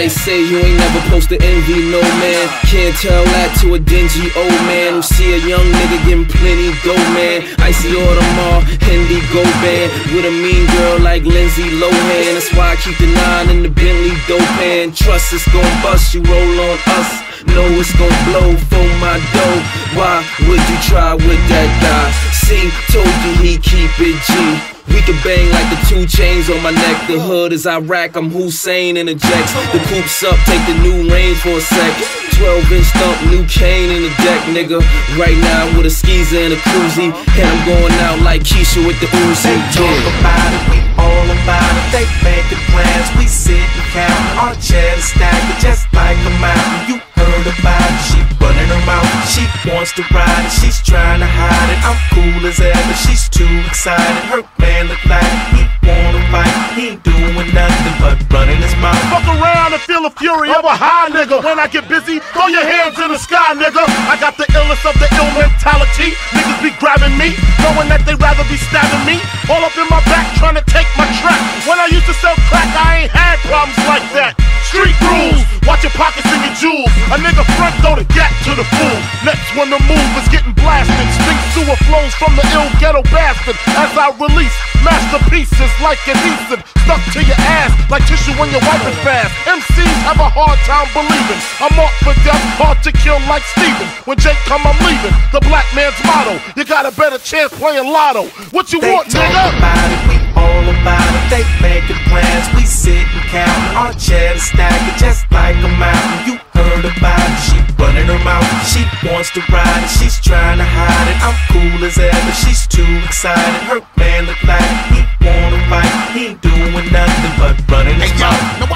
They say you ain't never supposed to envy no man. Can't tell that to a dingy old man who see a young nigga getting plenty dough, man. Icy Audemars, Indigo band with a mean girl like Lindsay Lohan. That's why I keep the 9 in the Bentley dope pan. Trust it's gon' bust, you roll on us. Know it's gon' blow for my dough. Why would you try with that guy? See, told you he keep it G. We can bang like the 2 chains on my neck. The hood is Iraq, I'm Hussein in the jacks. The coup's up, take the new range for a sec. 12-inch thump, new cane in the deck, nigga. Right now with a skeezer and a cruisy, and I'm going out like Keisha with the Uzi. They talk about it, we all about it. They making plans, we sit and count. Our cheddar stacked just like a mountain. You heard about it, she running her mouth. She wants to ride it, she's trying to hide it. I'm cool as ever, she's too excited. Her man look like he wanna fight. He ain't doing nothing but running his mouth. Fuck around and feel the fury of a high nigga. When I get busy, throw your hands in the sky, nigga. I got the illest of the ill mentality. Niggas be grabbing me, knowing that they'd rather be stabbing me. All up in my back, trying to take my track. When I used to sell crack, I ain't had problems like that. Street rules, watch your pockets and your jewels. A nigga front throw the gap to the fool. Next when the move is getting blasted, stink sewer flows from the ill ghetto bastard. As I release masterpieces like adhesive, stuck to your ass like tissue when you're wiping fast. MCs have a hard time believing I'm marked for death, hard to kill like Steven. When Jake come, I'm leaving. The black man's motto, you got a better chance playing lotto. What you want, nigga? They talk about it, we all about it. They making plans, we sit and count. Our cheddar stacking just like a mountain. You heard about it, she running her mouth. She wants to ride it, she's trying to hide it. I'm cool as ever, she's too excited. Her man look like he wanna fight. He ain't doing nothing but running his mouth.